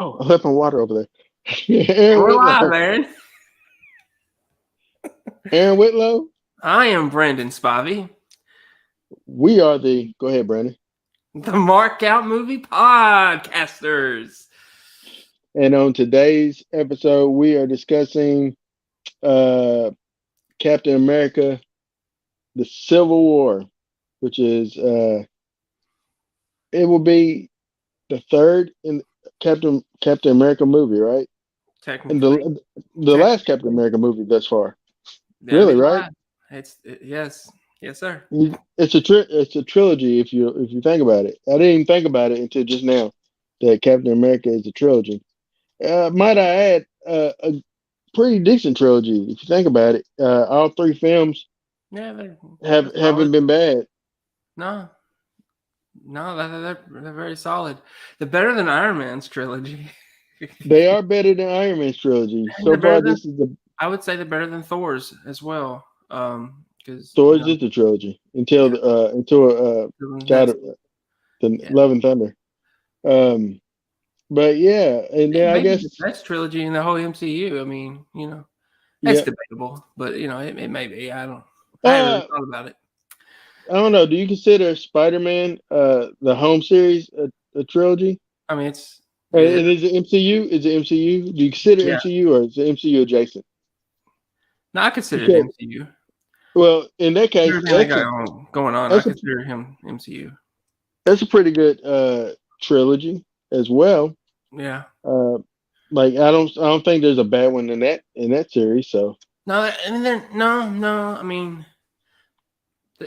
Oh, I left my water over there. And Aaron we're live, Whitlow. Aaron. Aaron Whitlow. I am Brandon Spivey, We are the. Go ahead, Brandon. the Mark Out Movie Podcasters. And on today's episode, we are discussing uh, Captain America: The Civil War, which is it will be the third in Captain America movie, right? And Technically, the last Captain America movie thus far. that'd Really, be right? live. Yes, yes, sir. It's a trilogy if you think about it. I didn't even think about it until just now that Captain America is a trilogy. Might I add, a pretty decent trilogy if you think about it. All three films Yeah, they're haven't solid. been bad. No, no, they're very solid. They're better than Iron Man's trilogy. They are better than Iron Man's trilogy And they're so better far. than This is the I would say they're better than Thor's as well. Because Thor's is the trilogy yeah, until God that's the yeah. Love and Thunder. Um, but yeah, and It then I may be the guess best trilogy in the whole MCU. I mean, it's yeah. debatable, but it may be. I haven't really Uh, thought about it. I don't know. Do you consider Spider-Man the home series a trilogy? I mean, it's And yeah, is it MCU? Is it MCU? Do you consider yeah. MCU or is it MCU adjacent? No, I consider it Because MCU. well, in that case, Everything they got going on, I that's a consider him MCU. that's a pretty good trilogy as well. Yeah. Uh, like I don't think there's a bad one in that series. So No, I mean, no. I mean,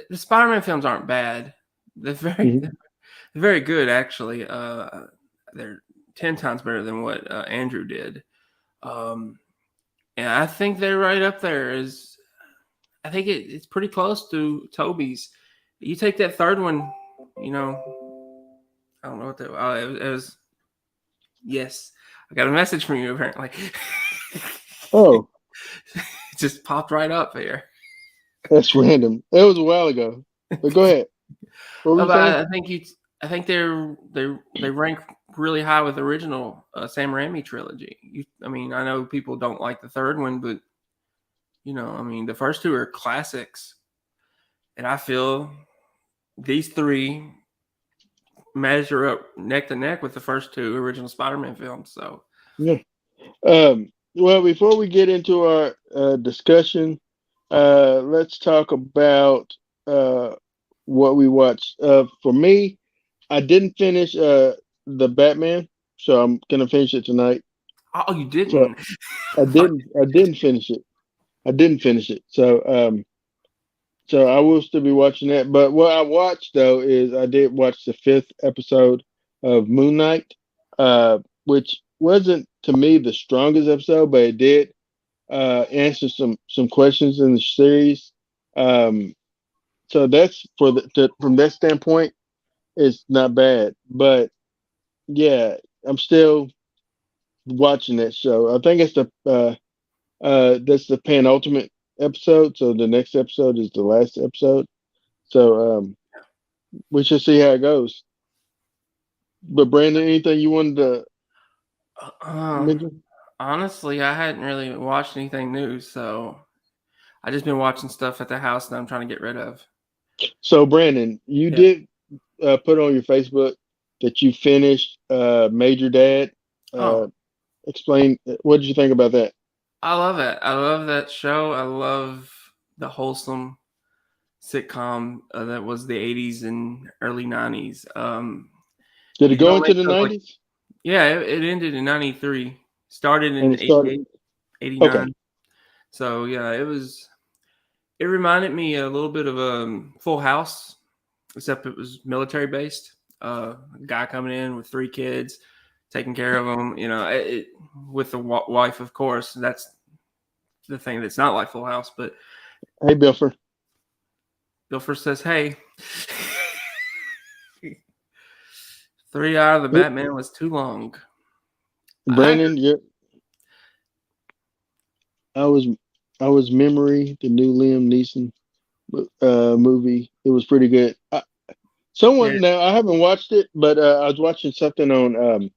the Spider-Man films aren't bad. They're very, mhm. they're very good actually. They're 10 times better than what Andrew did. Um, and I think they're right up there. I think it's pretty close to Toby's. You take that third one, you know, I don't know what that. Oh, it was. Yes, I got a message from you. Apparently, it Oh, just popped right up here. that's random. It was a while ago. But go ahead. What were you But saying? I think they rank really high with the original Sam Raimi trilogy. I mean, I know people don't like the third one, but I mean, the first two are classics, and I feel these three measure up neck to neck with the first two original Spider-Man films. So Yeah. Well, before we get into our discussion, let's talk about uh, what we watched. For me, I didn't finish the Batman, so I'm gonna finish it tonight. oh, you So didn't? I didn't finish it. I didn't finish it. So I will still be watching that. But what I watched though is I did watch the fifth episode of Moon Knight, which wasn't to me the strongest episode, but it did answer some questions in the series. Um, so that's from that standpoint, it's not bad. But yeah, I'm still watching that show. I think it's the that's the penultimate episode. So the next episode is the last episode. So we should see how it goes. But Brandon, anything you wanted to Um, mention? honestly, I hadn't really watched anything new, so I just been watching stuff at the house that I'm trying to get rid of. So Brandon, you Yeah. did put on your Facebook that you finished Major Dad. Oh, Uh, explain what did you think about that? I love it. I love that show. I love the wholesome sitcom that was the 80s and early 90s. Did it You go don't into make the those like, '90s yeah, it ended in 93, started and in it started? 88, Okay, 89. So, yeah, it reminded me a little bit of Full House, except it was military based. A guy coming in with 3 kids, taking care of them, with the wife, of course. That's the thing that's not like Full House, but hey Buffer, Bill first says, "Hey, 3 out of the Batman was too long." I Brandon, I was I was Memory, the new Liam Neeson movie. It was pretty good. yeah. Someone now I haven't watched it, but I was watching something on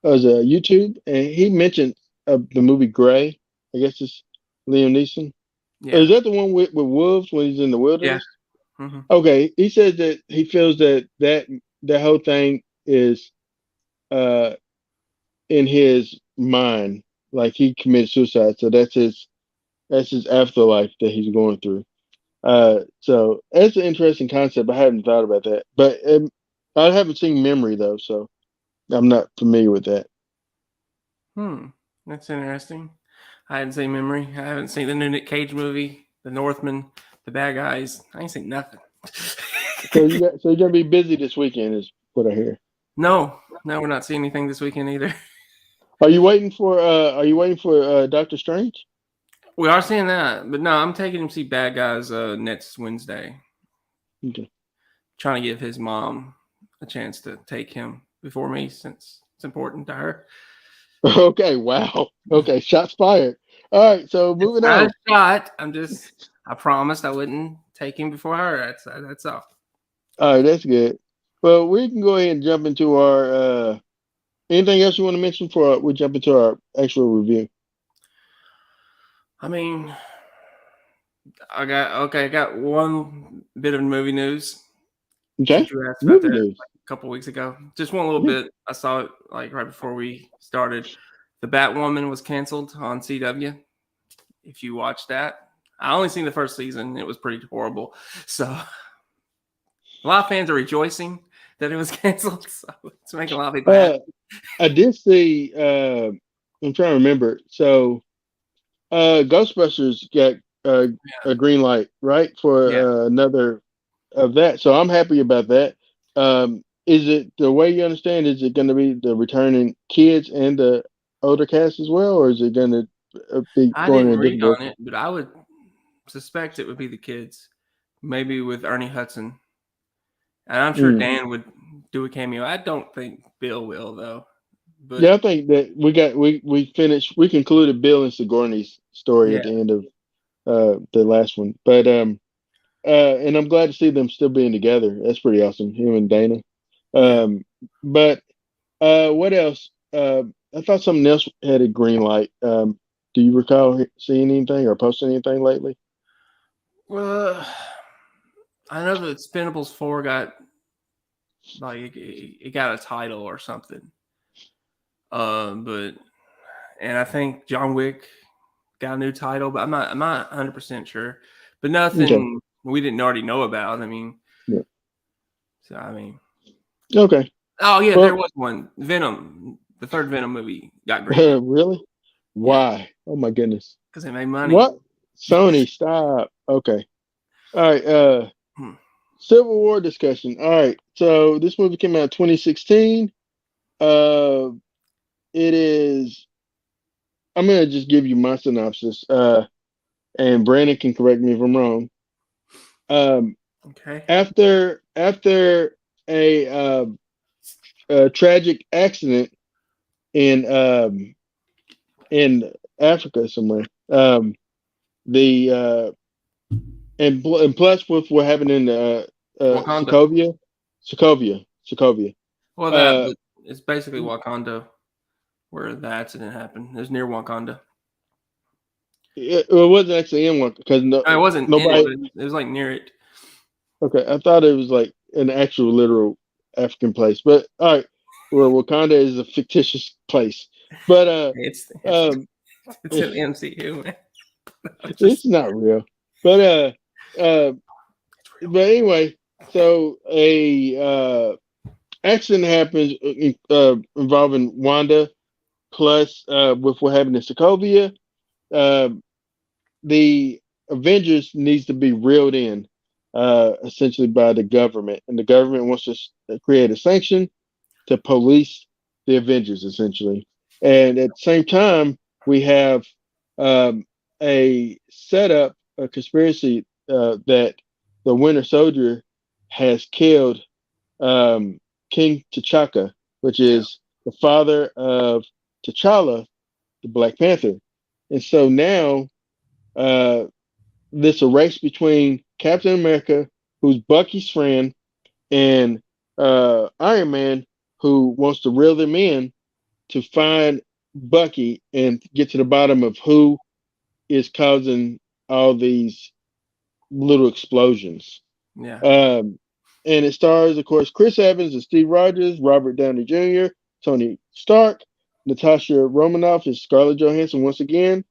as a YouTube, and he mentioned the movie Gray. I guess it's Liam Neeson. Is Yeah. that the one with wolves when he's in the Yeah. wilderness? Hmm. Okay, he says that he feels that whole thing is uh in his mind, like he committed suicide. So that's his afterlife that he's going through. So that's an interesting concept. I hadn't thought about that, but I haven't seen Memory though, so I'm not familiar with that. Hmm. That's interesting. I hadn't seen Memory. I haven't seen the new Nick Cage movie, The Northman, The Bad Guys. I ain't seen nothing. So you're gonna be busy this weekend, is what I hear. No, no, we're not seeing anything this weekend either. Are you waiting for Doctor Strange? We are seeing that, but no, I'm taking him to see Bad Guys next Wednesday. Okay. Trying to give his mom a chance to take him before me since it's important to her. Okay. Wow. Okay. Shots fired. All right. So It's moving not a on. shot. I promised I wouldn't take him before her. That's all. All right. That's good. Well, we can go ahead and jump into our. Anything else you want to mention before we jump into our actual review? I mean, I got one bit of movie news Okay. since you asked about Movie that news. like a couple weeks ago. Just one little Yeah. bit. I saw it like right before we started. The Batwoman was canceled on CW. If you watched that, I only seen the first season. It was pretty horrible. So a lot of fans are rejoicing that it was canceled. So it's making a lot of people happy. Uh, I did see. I'm trying to remember. So, Ghostbusters got a green light, right, for Yeah, another of that. So I'm happy about that. Is it the way you understand? Is it going to be the returning kids and the older cast as well, or is it going to be I going in didn't a read different on direction? it, but I would suspect it would be the kids, maybe with Ernie Hudson, and I'm sure Mm. Dan would do a cameo. I don't think Bill will though, but Yeah, I think that we concluded Bill and Sigourney's story yeah, at the end of the last one, but and I'm glad to see them still being together. That's pretty awesome, him and Dana. yeah. Um, but what else? I thought something else had a green light. Do you recall seeing anything or posting anything lately? Well, I know that Expendables 4 got like it got a title or something. But and I think John Wick got a new title, but I'm not 100% sure. But Okay. nothing we didn't already know about. I mean, Yeah. so I mean, Okay. oh yeah, there Well, was one Venom. The third Venom movie got greenlit. really? Yeah, Why? Oh my goodness. because they made money. What? Sony, stop. Okay. All right. Hmm. Civil War discussion. All right. So this movie came out in 2016. Uh, it is. I'm gonna just give you my synopsis. And Brandon can correct me if I'm wrong. Um, Okay. after a tragic accident in in Africa somewhere. The and plus with what happened in Wakanda. Sokovia. Well, that Uh, but it's basically Wakanda where the accident happened. It was near Wakanda. it wasn't actually in one because It wasn't in it, nobody. but it was like near it. Okay, I thought it was like an actual literal African place, but all right, where Wakanda is a fictitious place, but It's um, it's in the MCU, man. it's not real. But uh, It's real. but anyway, so a accident happens involving Wanda, plus with what happened in Sokovia. Uh, the Avengers needs to be reeled in, essentially by the government, and the government wants to create a sanction to police the Avengers, essentially. And at the same time, we have um, a setup, a conspiracy that the Winter Soldier has killed King T'Chaka, which Yeah. is the father of T'Challa, the Black Panther. And so now uh, this a race between Captain America, who's Bucky's friend, and Iron Man, who wants to reel them in to find Bucky and get to the bottom of who is causing all these little explosions. Yeah. And it stars, of course, Chris Evans as Steve Rogers, Robert Downey Jr., Tony Stark, Natasha Romanoff is Scarlett Johansson once again.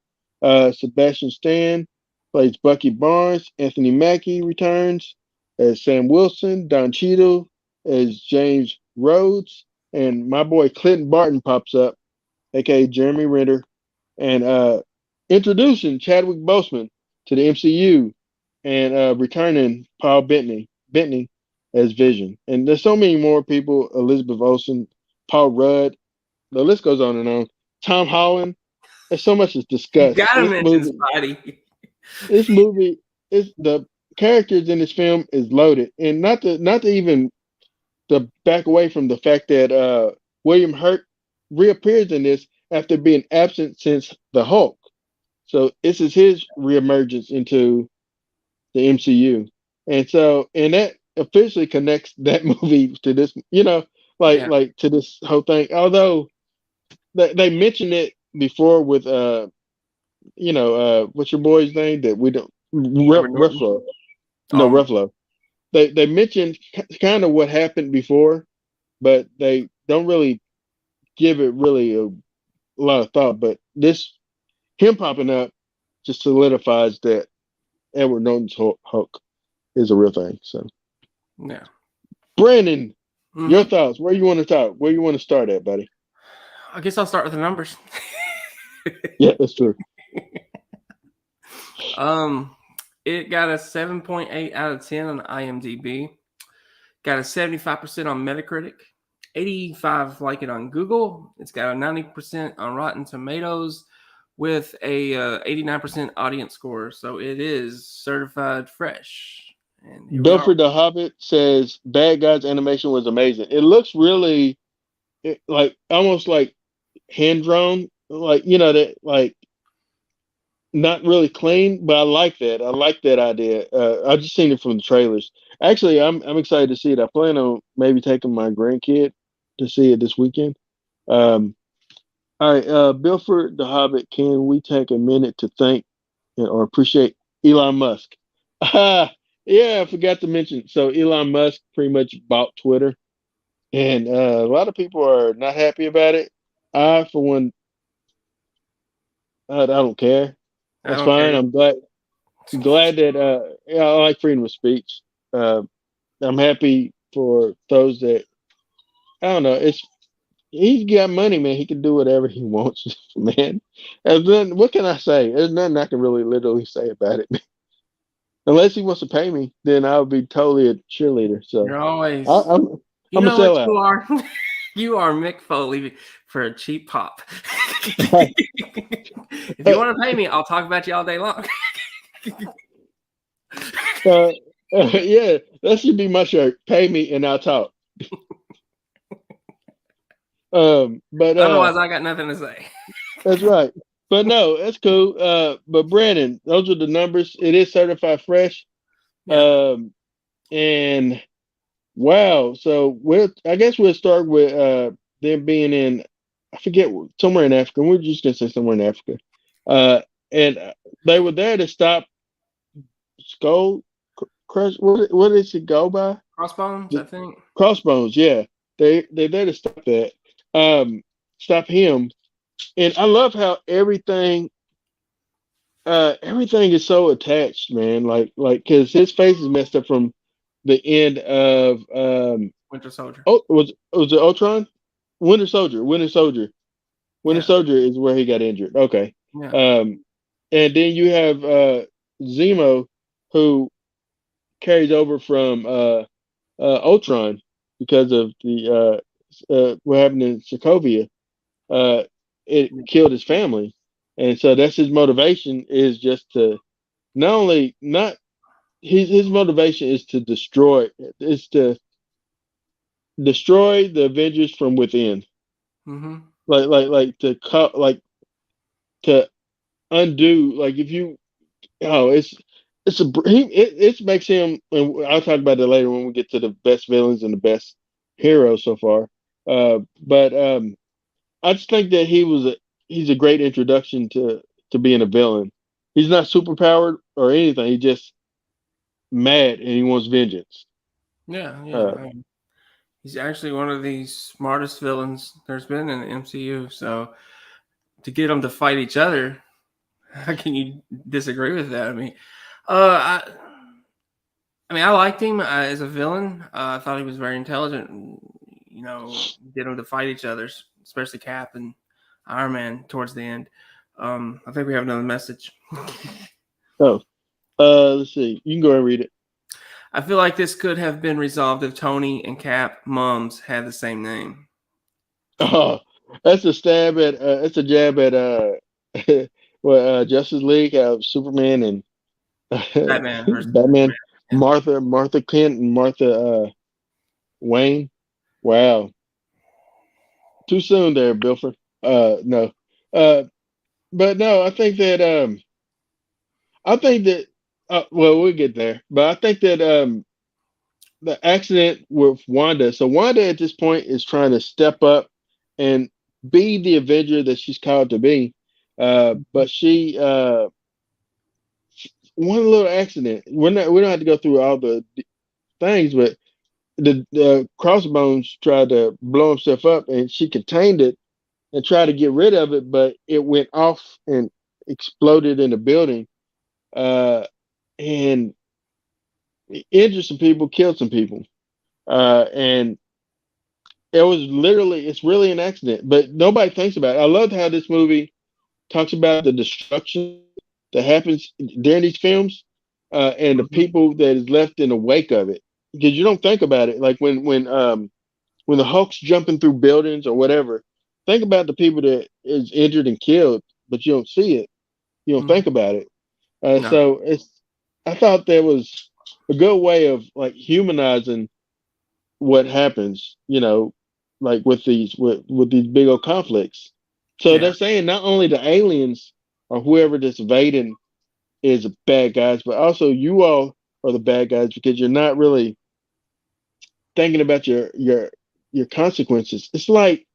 Sebastian Stan plays Bucky Barnes. Anthony Mackie returns as Sam Wilson. Don Cheadle as James Rhodes. And my boy Clinton Barton pops up, aka Jeremy Renner, and introducing Chadwick Boseman to the MCU and returning Paul Bettany as Vision. And there's so many more people: Elizabeth Olsen, Paul Rudd. The list goes on and on. Tom Holland. There's so much to You discuss. gotta mention Spidey. This movie is the characters in this film is loaded, and not to even to back away from the fact that William Hurt reappears in this after being absent since the Hulk. So this is his reemergence into the MCU, and that officially connects that movie to this, Yeah. like to this whole thing. Although they mentioned it before with what's your boy's name that we don't Ruffalo? No, Um, Ruffalo. They mentioned kind of what happened before, but they don't really give it really a lot of thought. But this him popping up just solidifies that Edward Norton's Hulk is a real thing. So, yeah. Brandon, your Mhm. thoughts? Where you want to talk? Where you want to start at, buddy? I guess I'll start with the numbers. Yeah, that's true. It got a 7.8 out of 10 on IMDb. Got a 75% on Metacritic. 85 like it on Google. It's got a 90% on Rotten Tomatoes with a 89% audience score. So it is certified fresh. And here we are. Belford the Hobbit says Bad Guys animation was amazing. It looks really like almost like hand drawn, like that like not really clean, but I like that. I like that idea. I just seen it from the trailers. Actually, I'm excited to see it. I plan on maybe taking my grandkid to see it this weekend. Um, all right, Bilford the Hobbit. Can we take a minute to thank or appreciate Elon Musk? Yeah, I forgot to mention. So Elon Musk pretty much bought Twitter, and a lot of people are not happy about it. I, for one, I don't care. I That's don't fine. care. I'm glad that yeah, I like freedom of speech. Uh, I'm happy for those that I don't know. He's got money, man. He can do whatever he wants, man. And then what can I say? There's nothing I can really literally say about it. Unless he wants to pay me, then I'll be totally a cheerleader. So You're always, I'm you I'm a know what you sellout. are? You are Mick Foley for a cheap pop. If you want to pay me, I'll talk about you all day long. uh, yeah, that should be my shirt. Pay me and I'll talk. But Otherwise, I got nothing to say. that's right. But no, that's cool. But Brandon, those are the numbers. It is certified fresh. Yeah. Um, and wow. So I guess we'll start with them being in, I forget, somewhere in Africa. We're just gonna say somewhere in Africa. Uh, and they were there to stop Skull Crush. What does it go by? Crossbones, I think. Crossbones. Yeah, they're there to stop that. Stop him. And I love how everything is so attached, man. Like because his face is messed up from the end of Winter Soldier. oh was it Ultron? Winter Yeah. Soldier is where he got injured. Okay. Yeah. And then you have Zemo who carries over from Ultron because of the what happened in Sokovia. It killed his family, and so that's his motivation is just to not his motivation is to destroy the Avengers from within, Mm-hmm. like to undo like if you oh it makes him, and I'll talk about that later when we get to the best villains and the best heroes so far. But I just think that he's a great introduction to being a villain. He's not superpowered or anything. He's just mad and he wants vengeance. Yeah, yeah. Uh, He's actually one of the smartest villains there's been in the MCU. So to get them to fight each other, how can you disagree with that? Uh, I, I liked him as a villain. I thought he was very intelligent. And, get them to fight each other, especially Cap and Iron Man towards the end. I think we have another message. oh, let's see. You can go and read it. I feel like this could have been resolved if Tony and Cap mums had the same name. Oh, that's a stab at. That's a jab at. Well, Justice League, Superman and Batman versus Batman, Superman. Yeah. Martha Kent and Martha Wayne. Wow, too soon there, Bilford. No, uh, but no, I think that. Well, we'll get there, but I think that the accident with Wanda. So Wanda at this point is trying to step up and be the Avenger that she's called to be. But she one little accident. We don't have to go through all the things, but the crossbones tried to blow himself up, and she contained it and tried to get rid of it, but it went off and exploded in the building, and injured some people, killed some people, and it's really an accident, but nobody thinks about it. I loved how this movie talks about the destruction that happens during these films, and the Mhm. people that is left in the wake of it. Because you don't think about it, like when the Hulk's jumping through buildings or whatever. Think about the people that is injured and killed, but you don't see it. You don't Mhm. think about it. No. So it's. I thought that was a good way of like humanizing what happens, like with these big old conflicts. So Yeah. they're saying not only the aliens or whoever that's invading is bad guys, but also you all are the bad guys because you're not really thinking about your consequences. It's like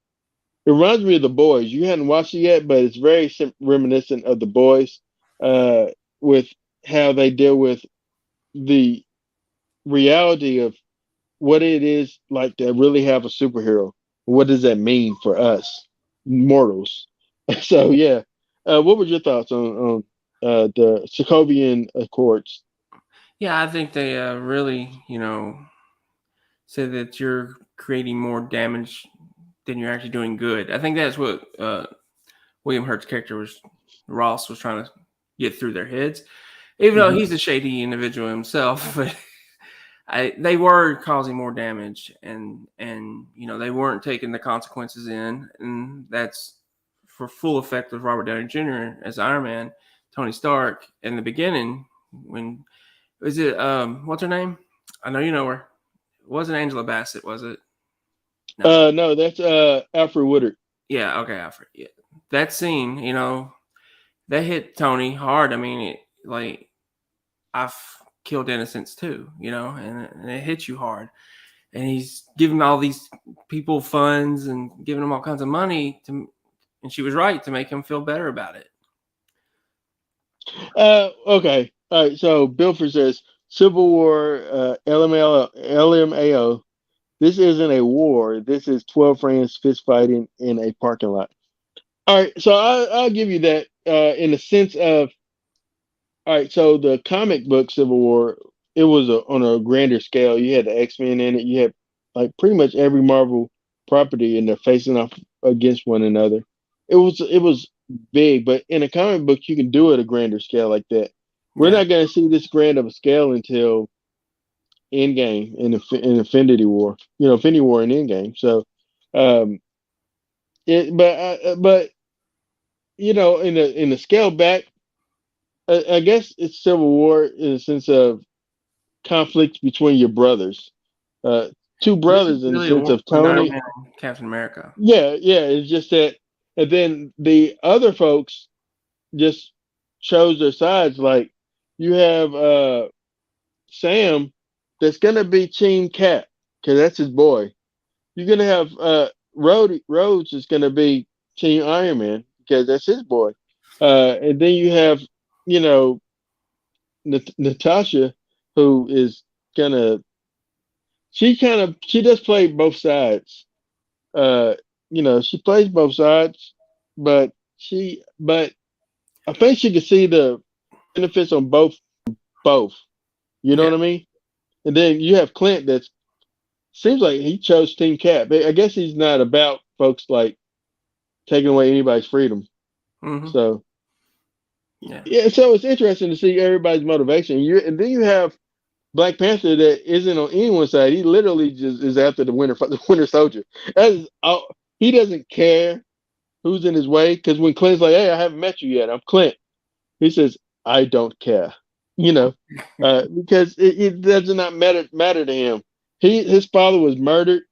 it reminds me of the boys. You hadn't watched it yet, but it's very reminiscent of the boys, uh, with how they deal with the reality of what it is like to really have a superhero. What does that mean for us mortals? So yeah, what were your thoughts on the Sokovian Accords? Yeah, I think they really, say that you're creating more damage than you're actually doing good. I think that's what William Hurt's character Ross was trying to get through their heads. Even though Hmm. he's a shady individual himself, but they were causing more damage, and they weren't taking the consequences in, and that's for full effect of Robert Downey Jr. as Iron Man, Tony Stark in the beginning when was it what's her name? I know you know her. It wasn't Angela Bassett, was it? No. No, that's Alfred Woodard. Yeah. Okay. Alfred. Yeah. That scene, that hit Tony hard. I mean, I've killed innocents too, and it hits you hard. And he's giving all these people funds and giving them all kinds of money and she was right to make him feel better about it. Okay, all right. So Bilford says Civil War, LMAO. This isn't a war. This is 12 friends fist fighting in a parking lot. All right, so I'll give you that in the sense of all right. So the comic book Civil War, it was on a grander scale. You had the X-Men in it. You had like pretty much every Marvel property, and they're facing off against one another. It was big, but in a comic book, you can do it a grander scale like that. We're Yeah. not going to see this grand of a scale until Endgame in Infinity War. Infinity War and Endgame. So, um, but in the scale back, I guess it's Civil War in the sense of conflicts between your brothers. Uh, two This is brothers in the really a sense war of between Iron Tony. Man and Captain America. Yeah, yeah. It's just that, and then the other folks just chose their sides. Like you have Sam, that's gonna be Team Cap because that's his boy. You're gonna have Rhodes is gonna be Team Iron Man because that's his boy. And then you have, you know, Natasha, who is gonna. She does play both sides. Uh, she plays both sides, but but I think she can see the benefits on both. You know Yeah. what I mean? And then you have Clint that seems like he chose Team Cap. I guess he's not about folks like taking away anybody's freedom. Hmm. So Yeah. yeah, so it's interesting to see everybody's motivation. And then you have Black Panther that isn't on anyone's side. He literally just is after the Winter Soldier. That is all, he doesn't care who's in his way because when Clint's like, "Hey, I haven't met you yet. I'm Clint," he says, "I don't care," because it does not matter to him. His father was murdered,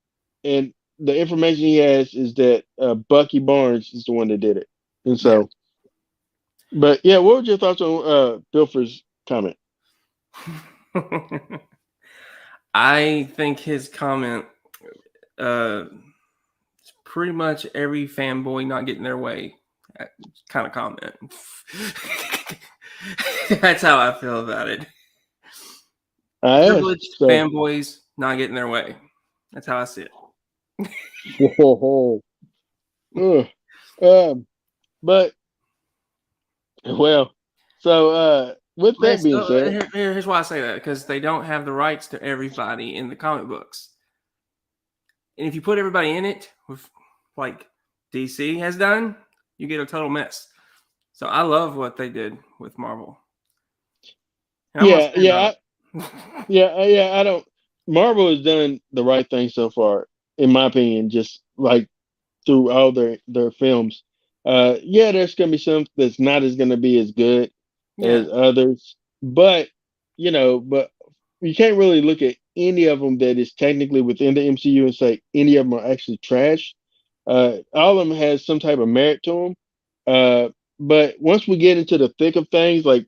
and the information he has is that Bucky Barnes is the one that did it. And Yeah. so, but yeah, what were your thoughts on Bilfer's comment? I think his comment, uh, pretty much every fanboy not getting their way kind of comment. That's how I feel about it. I asked. Privileged So, fanboys not getting their way. That's how I see it. whoa, ugh. Um, but well, so with that being said, Here's why I say that, because they don't have the rights to everybody in the comic books. And if you put everybody in it, with like DC has done, you get a total mess. So I love what they did with Marvel. And I'm gonna yeah, stand yeah, on it. yeah. I don't. Marvel has done the right thing so far, in my opinion. Just like through all their films. Yeah, there's gonna be some that's not as gonna be as good Yeah. as others, but but you can't really look at any of them that is technically within the MCU and say any of them are actually trash. All of them has some type of merit to them. But once we get into the thick of things, like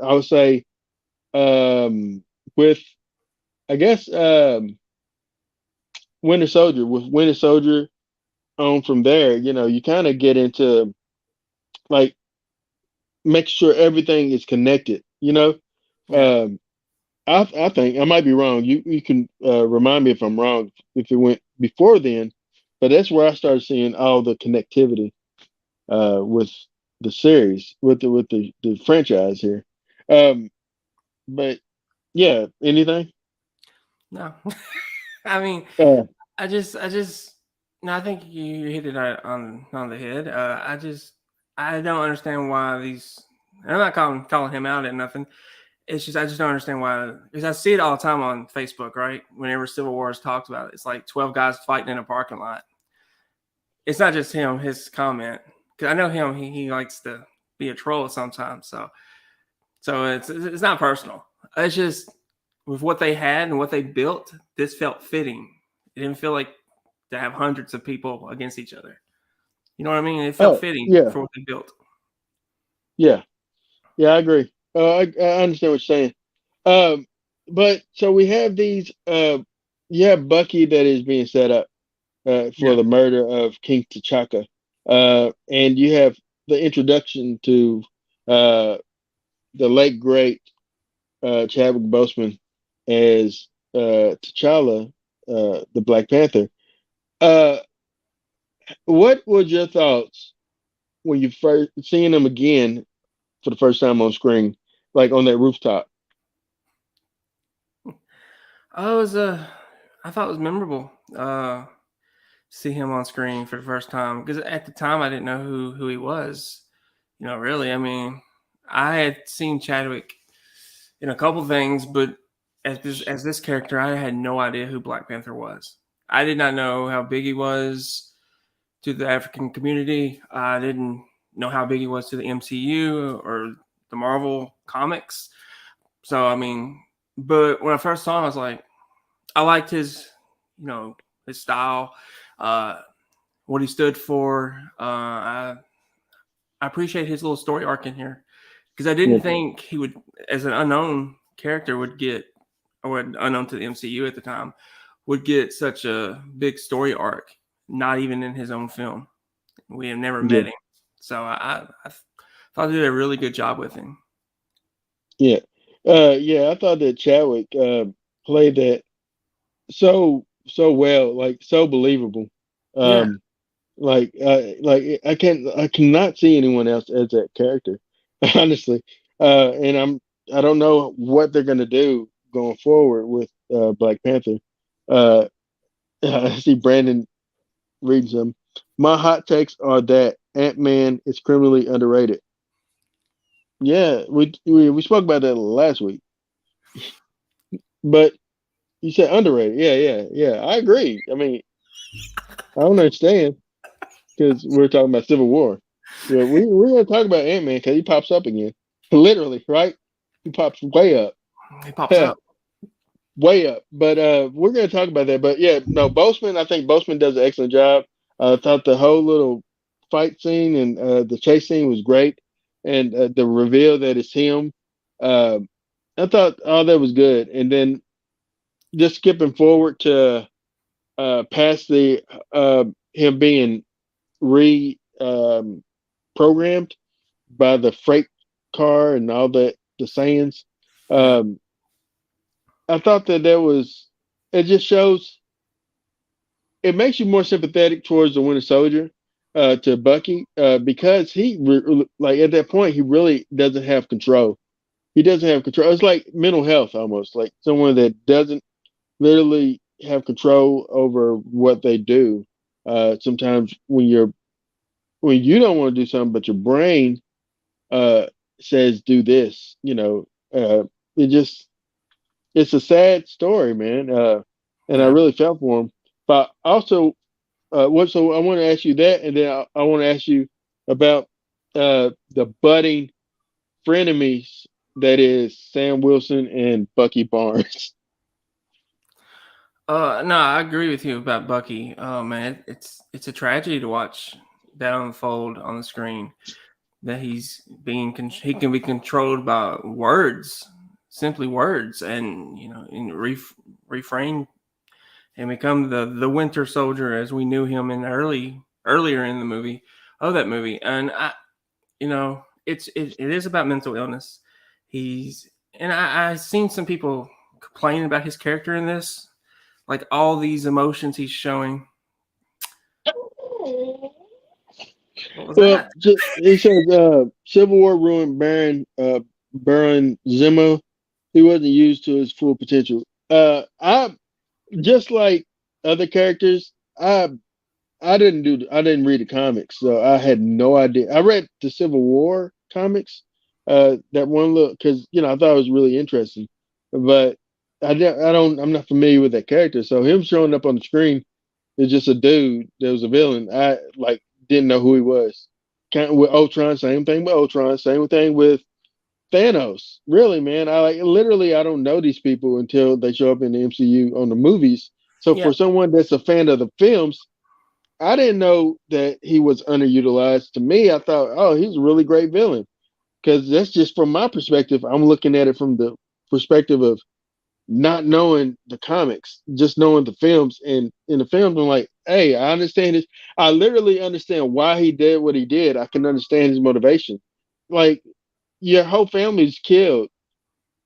I would say, with I guess Winter Soldier on from there, you kind of get into like make sure everything is connected. Yeah. Um, I think I might be wrong. You can remind me if I'm wrong if it went before then, but that's where I started seeing all the connectivity with the series with the franchise here. Um, but yeah, anything? No. I mean, Uh, I just no, I think you hit it on the head. I don't understand why these. I'm not calling him out at nothing. It's just I just don't understand why, because I see it all the time on Facebook, right? Whenever Civil War is talked about, it's like 12 guys fighting in a parking lot. It's not just him, his comment. Because I know him, he likes to be a troll sometimes. So it's not personal. It's just with what they had and what they built, this felt fitting. It didn't feel like to have hundreds of people against each other. You know what I mean? It felt oh fitting yeah, for what they built. yeah, yeah. I agree. I understand what you're saying. Um, but so we have these. You have Bucky that is being set up for Yeah, the murder of King T'Chaka, and you have the introduction to uh, the late great Chadwick Boseman as T'Challa, the Black Panther. Uh, what was your thoughts when you first seeing him again for the first time on screen, like on that rooftop? I was I thought it was memorable. See him on screen for the first time, because at the time I didn't know who he was. Really. I mean, I had seen Chadwick in a couple things, but as this character, I had no idea who Black Panther was. I did not know how big he was to the African community. I didn't know how big he was to the MCU or the Marvel comics. So I mean, but when I first saw him, I was like, I liked his style, uh, what he stood for. I appreciate his little story arc in here, because I Yeah. didn't think he would, as an unknown character, would get, or unknown to the MCU at the time, would get such a big story arc, not even in his own film. We have never Yeah, met him, so I thought they did a really good job with him. yeah, yeah. I thought that Chadwick played that so well, like so believable. Yeah, Um, like I cannot see anyone else as that character, honestly. And I don't know what they're gonna do going forward with Black Panther. Uh, I see Brandon reading some. My hot takes are that Ant-Man is criminally underrated. Yeah, we spoke about that last week, but you said underrated. Yeah. I agree. I mean, I don't understand because we're talking about Civil War. Yeah, we're gonna talk about Ant-Man because he pops up again, literally, right? He pops way up, he pops up. way up. But we're gonna talk about that. But yeah, no, Boseman. I think Boseman does an excellent job. I thought the whole little fight scene and the chase scene was great, and the reveal that it's him. Uh, I thought all that was good, and then just skipping forward to past the him being re programmed by the freight car and all that the sayings. Yeah, Um, I thought that was it. Just shows it makes you more sympathetic towards the Winter Soldier, to Bucky, because like at that point he really doesn't have control. He doesn't have control. It's like mental health almost, like someone that doesn't literally have control over what they do. Sometimes when you don't want to do something, but your brain uh, says do this, it just it's a sad story, man. And I yeah. really felt for him. But also, what? So I want to ask you that, and then I want to ask you about the budding frenemies that is Sam Wilson and Bucky Barnes. No, I agree with you about Bucky. Oh man, it's a tragedy to watch that unfold on the screen. That he can be controlled by words, simply words, and refrain and become the Winter Soldier as we knew him in earlier in the movie of that movie. And it is about mental illness. He's and I've seen some people complain about his character in this, like all these emotions he's showing. What was Well, that? it says Civil War ruined Baron Zemo. He wasn't used to his full potential. I just like other characters. I didn't read the comics, so I had no idea. I read the Civil War comics, that one look because I thought it was really interesting, but I'm not familiar with that character. So him showing up on the screen is just a dude that was a villain. I like didn't know who he was. Kind of with Ultron, same thing with Ultron, same thing with Thanos. Really, man, I like literally I don't know these people until they show up in the MCU on the movies. So Yeah, for someone that's a fan of the films, I didn't know that he was underutilized. To me, I thought, oh, he's a really great villain. Because that's just from my perspective. I'm looking at it from the perspective of not knowing the comics, just knowing the films. And in the films, I'm like, hey, I understand this. I literally understand why he did what he did. I can understand his motivation. Like, your whole family's killed,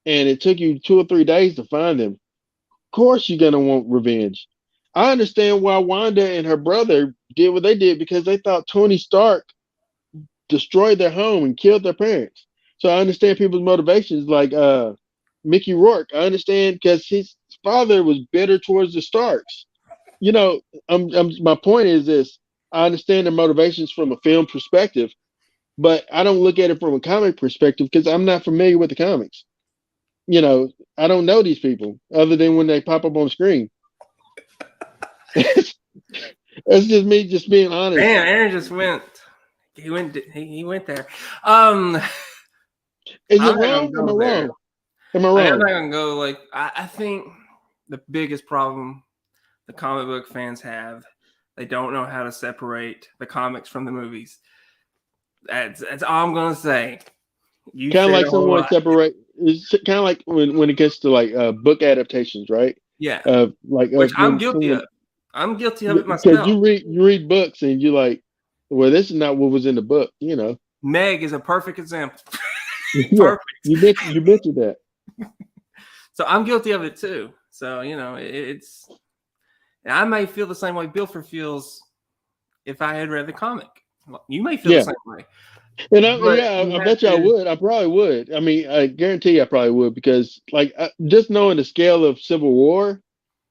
and it took you 2 or 3 days to find them. Of course, you're going to want revenge. I understand why Wanda and her brother did what they did because they thought Tony Stark destroyed their home and killed their parents. So I understand people's motivations, like Mickey Rourke. I understand because his father was bitter towards the Starks. You know, my point is this: I understand their motivations from a film perspective, but I don't look at it from a comic perspective because I'm not familiar with the comics. I don't know these people other than when they pop up on screen. That's just me, just being honest. man, Aaron just went. He went there. Um, Is I'm it not gonna wrong? Am I go there. wrong? Am I I'm wrong? not gonna go like I think the biggest problem the comic book fans have, they don't know how to separate the comics from the movies. That's all I'm gonna say. You Kind of said like a whole someone lot. separate. It's kind of like when it gets to like book adaptations, right? Yeah, Like which I'm when guilty someone of. I'm guilty of it because myself. you read books and you like Well, this is not what was in the book, you know. Meg is a perfect example. Yeah, Perfect. you mentioned that. So I'm guilty of it too. So it's. I may feel the same way Bilford feels if I had read the comic. You may feel the Yeah, same way, and but I you have bet you I to. would. I probably would. I mean, I guarantee I probably would because, like, just knowing the scale of Civil War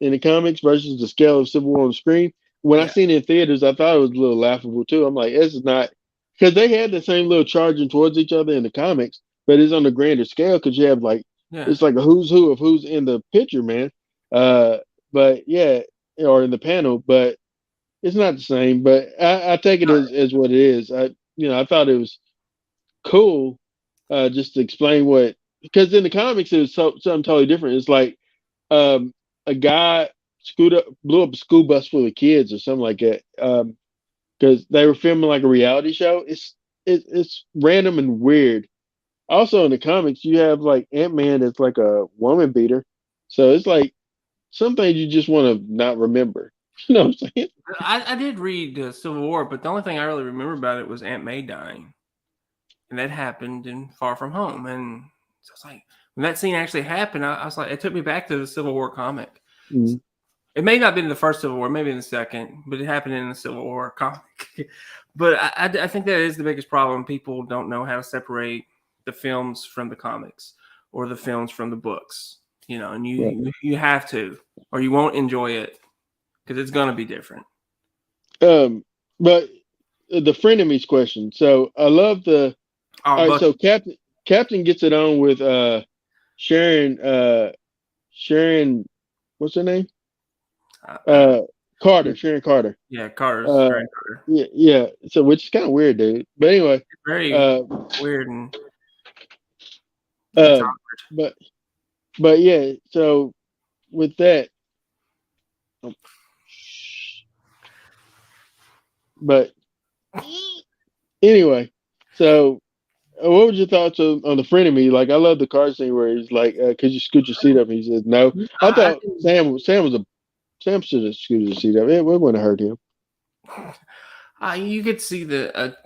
in the comics versus the scale of Civil War on the screen. When I Yeah, seen it in theaters, I thought it was a little laughable too. I'm like, this is not because they had the same little charging towards each other in the comics, but it's on a grander scale because you have like yeah. it's like a who's who of who's in the picture, man. Uh, but yeah, or in the panel, but it's not the same. But I take it as what it is. I thought it was cool, just to explain what because in the comics it was something totally different. It's like a guy blew up a school bus full of kids or something like that. Because they were filming like a reality show. It's random and weird. Also in the comics, you have like Ant-Man that's like a woman beater. So it's like some things you just want to not remember. You know what I'm saying? I did read Civil War, but the only thing I really remember about it was Aunt May dying, and that happened in Far From Home. And so it's like when that scene actually happened, I was like, it took me back to the Civil War comic. Mm-hmm. It may not have been the first Civil War, maybe in the second, but it happened in the Civil War comic. But I think that is the biggest problem. People don't know how to separate the films from the comics or the films from the books. And Right. you have to, or you won't enjoy it because it's going to be different. But the frenemies question. So I love the. Oh, All right, so Bucky. Captain gets it on with Sharon Sharon, what's her name? I don't know. Carter, Sharon Carter. Yeah, Carter's Uh, Sharon Carter. yeah. So which is kind of weird, dude. But anyway, It's very uh, weird and it's um, but yeah. So with that, um, but anyway, so what was your thoughts on the frenemy? Like, I love the car scene where he's like, "Could you scoot your seat up?" And he says, "No." I I thought Sam should have scooted his seat up. It wouldn't have hurt him. you could see the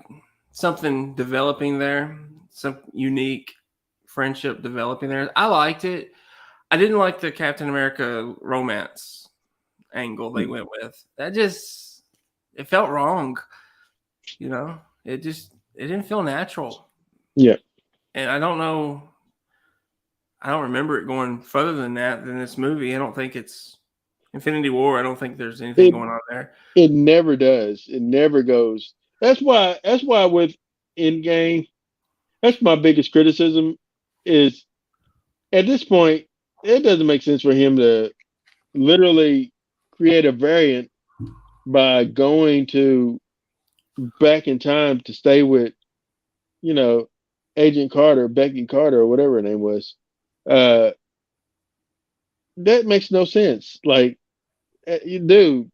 something developing there, some unique friendship developing there. I liked it. I didn't like the Captain America romance angle they went with. It felt wrong. It didn't feel natural. Yeah. And I don't know. I don't remember it going further than that than this movie. I don't think it's Infinity War. I don't think there's anything It going on there. it never does. It never goes. That's why with Endgame, that's my biggest criticism is at this point, it doesn't make sense for him to literally create a variant by going to back in time to stay with, you know, Agent Carter, Becky Carter, or whatever her name was. Uh, that makes no sense. Like, you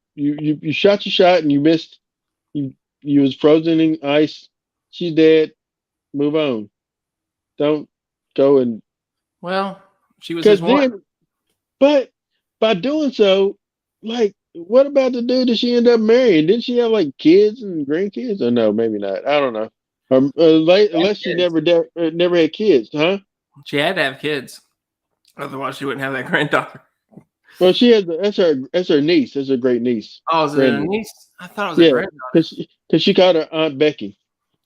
shot your shot and you missed. You was frozen in ice. She's dead. Move on. Don't go and Well, she was his because one. then, but by doing so, like, what about the dude that she ended up marrying? Didn't she have like kids and grandkids? Or no, maybe not. I don't know. Unless she Kids. never had kids, huh? She had to have kids, otherwise she wouldn't have that granddaughter. Well, she has. That's her niece. That's her great niece, Oh, is it a granddaughter. niece? I thought it was a Yeah, granddaughter. because she called her Aunt Becky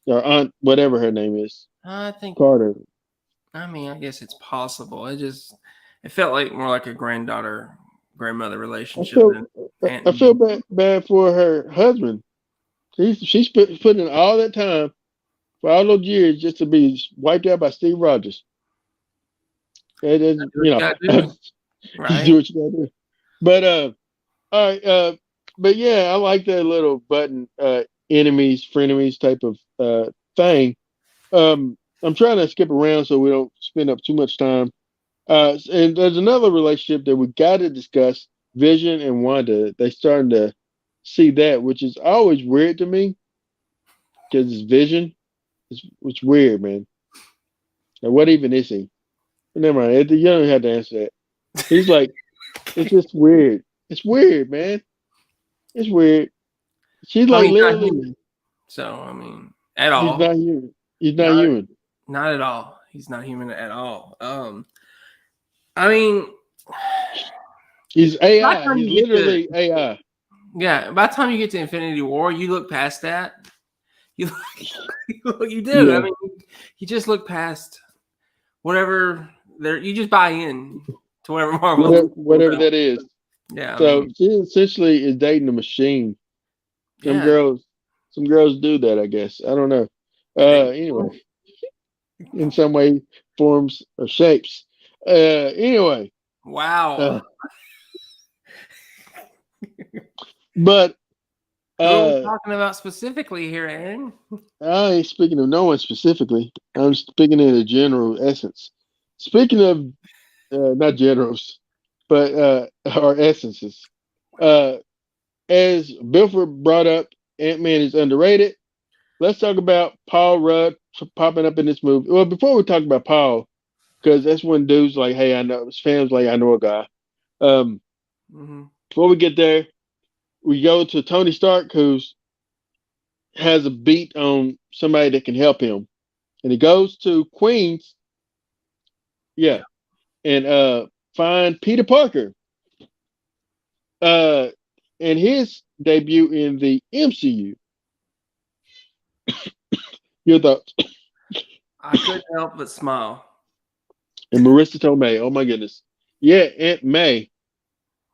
or Aunt whatever her name is, I think. Carter. I mean, I guess it's possible. It felt like more like a granddaughter grandmother I relationship feel than I aunt and feel niece. bad for her husband. She's putting in all that time for all those years just to be wiped out by Steve Rogers. It is, Do what you gotta do, you do right? what you gotta do. But all right, but yeah, I like that little button enemies, frenemies type of thing. I'm trying to skip around so we don't spend up too much time. And there's another relationship that we got to discuss. Vision and Wanda. They starting to see that, which is always weird to me because it's Vision. It's weird, man. And what even is he? Never mind. You don't have to answer that. He's like, it's just weird. It's weird, man. It's weird. She's I like mean, he's not literally. human. So I mean, at He's all, not human. He's not not human. not at all. He's not human at all. I mean, He's by the AI. time He's you get to literally AI. yeah, by the time you get to Infinity War, you look past that. You you do. I Yeah. mean, you just look past whatever there. You just buy in to whatever Marvel's Whatever that is. Yeah, I So mean, she essentially is dating a machine. Some yeah, girls, some girls do that, I guess. I don't know. they Anyway, in some way, forms or shapes. Anyway, wow. uh, but Who are we uh, talking about specifically here, Aaron? I ain't speaking of no one specifically. I'm speaking in a general essence. Speaking of not generals, but our essences. Uh, as Bilford brought up, Ant-Man is underrated. Let's talk about Paul Rudd popping up in this movie. Well, before we talk about Paul, because that's when dudes like, hey, I know his fans like, I know a guy. Um, Mm-hmm. Before we get there, we go to Tony Stark, who's has a beat on somebody that can help him, and he goes to Queens, yeah, Yeah. and find Peter Parker. Uh, and his debut in the MCU. Your thoughts? I couldn't help but smile. And Marissa Tomei. Oh my goodness. Yeah, Aunt May.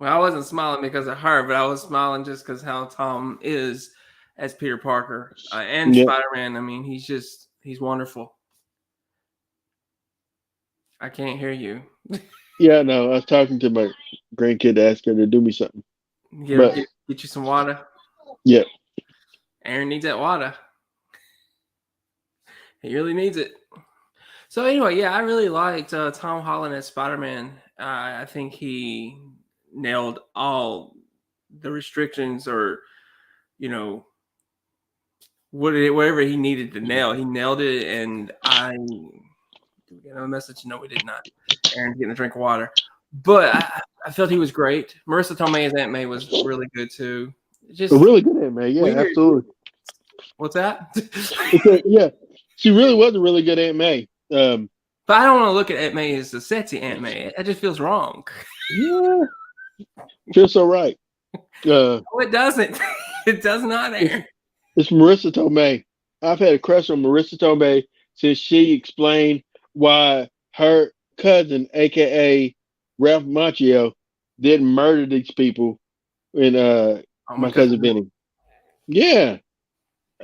Well, I wasn't smiling because of her, but I was smiling just because how Tom is as Peter Parker and Yeah. Spider Man. I mean, he's wonderful. I can't hear you. Yeah, no, I was talking to my grandkid to ask her to do me something. But Get you some water. yeah. Aaron needs that water. He really needs it. So anyway, yeah, I really liked Tom Holland as Spider Man. I think he nailed all the restrictions, or you know, whatever he needed to nail. He nailed it, and did we get a message? No, we did not. Aaron's getting a drink of water, but I felt he was great. Marissa Tomei as Aunt May was really good too. A Just really good Aunt May. Yeah, weird. absolutely. What's that? Yeah. She really was a really good Aunt May. But I don't want to look at Aunt May as the sexy Aunt May. That just feels wrong. Yeah. Feels so right. No, it doesn't. It does not, Aaron. It's Marissa Tomei. I've had a crush on Marissa Tomei since she explained why her cousin, aka Ralph Macchio, didn't murder these people in Oh my My God. Cousin Vinny. Yeah.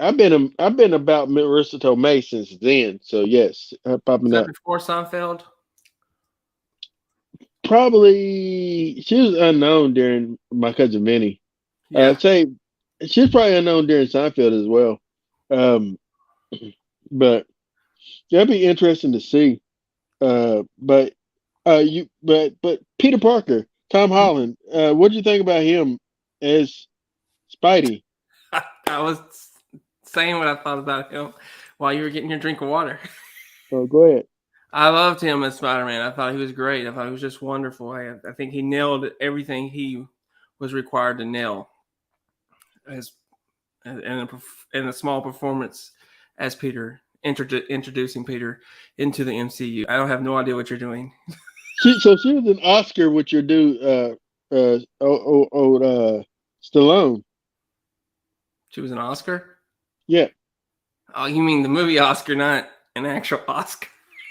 I've been about Marissa Tomei since then. So yes, her Was popping that up. before Seinfeld? Probably she was unknown during My Cousin Vinny. Yeah. I'd say she's probably unknown during Seinfeld as well. Um, but that'd be interesting to see. But but Peter Parker, Tom Holland, what do you think about him as Spidey? I was saying what I thought about him while you were getting your drink of water. Oh, go ahead. I loved him as Spider-Man. I thought he was great. I thought he was just wonderful. I think he nailed everything he was required to nail as in a small performance as Peter, introducing Peter into the MCU. I don't have no idea what you're doing. So she was an Oscar with your dude, Stallone. She was an Oscar? Yeah, Oh, you mean the movie Oscar, not an actual Oscar?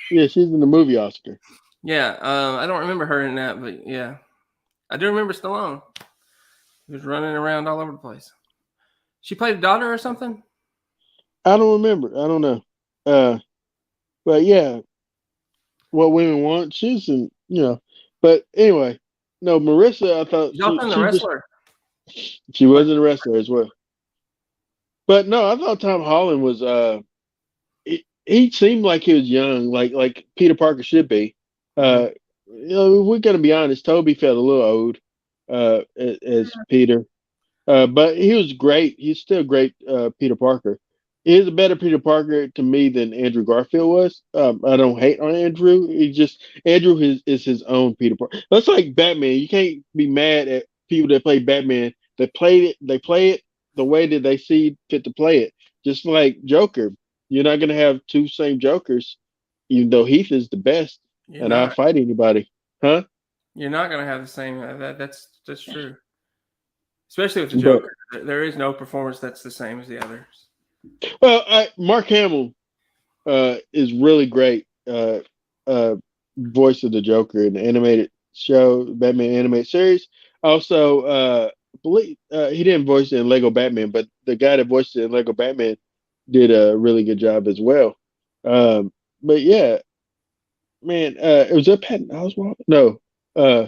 yeah, she's in the movie Oscar. Yeah, I don't remember her in that, but yeah, I do remember Stallone. He was running around all over the place. She played a daughter or something. I don't remember. I don't know. Uh, but yeah, what women want, she's in, you know. But anyway, no, Marissa, I thought She's also in The Wrestler. she wasn't a wrestler as well. But no, I thought Tom Holland was he seemed like he was young, like Peter Parker should be. Mm-hmm. You know, we're gonna be honest, Toby felt a little old as Peter. But he was great. He's still great, Peter Parker. He's a better Peter Parker to me than Andrew Garfield was. I don't hate on Andrew. He just Andrew is his own Peter Parker. That's like Batman. You can't be mad at people that play Batman. They play it the way that they see fit to play it. just like Joker. You're not gonna have two same Jokers, even though Heath is the best, You're and I'll not. fight anybody, huh? You're not gonna have the same. That's true. Especially with the But Joker, there is no performance that's the same as the others. well, Mark Hamill is really great. Uh, voice of the Joker in the animated show, Batman animated series. Also, believe he didn't voice it in Lego Batman, but the guy that voiced it in Lego Batman did a really good job as well. But yeah, man, it was a Patton Oswalt. No, uh,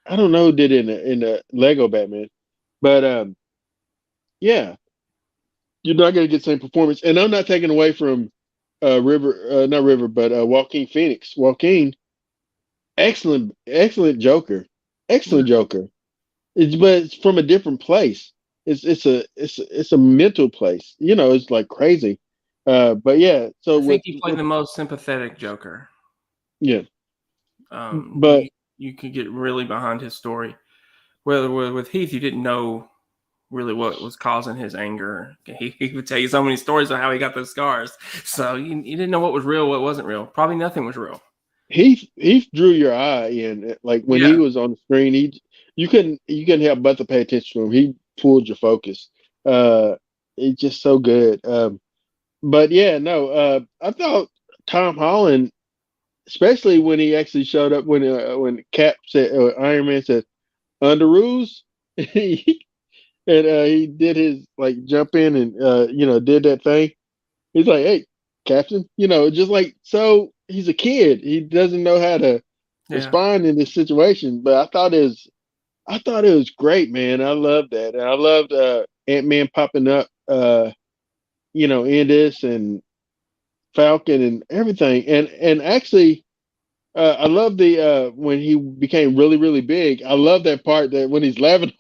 I don't know who did it in the Lego Batman, but yeah, you're not gonna get the same performance. And I'm not taking away from not River, but Joaquin Phoenix. Joaquin, excellent Joker, Yeah, excellent Joker. But it's from a different place. It's a mental place. You know, it's like crazy. But yeah, so I think with he played the most sympathetic Joker. yeah, but You could get really behind his story. Whether with Heath, you didn't know really what was causing his anger. He would tell you so many stories of how he got those scars. So you didn't know what was real, what wasn't real. Probably nothing was real. he drew your eye in. Like when he Yeah, was on the screen, you couldn't help but to pay attention to him. He pulled your focus. Uh, it's just so good. But yeah, no, I thought Tom Holland, especially when he actually showed up when Cap said Iron Man said under rules, and he did his like jump in and did that thing. He's like, hey, Captain, just like so. He's a kid. He doesn't know how to yeah. respond in this situation. But I thought it was great, man. I loved that. And I loved Ant-Man popping up, in this and Falcon and everything. And actually, I love the when he became really really big. I love that part that when he's laughing,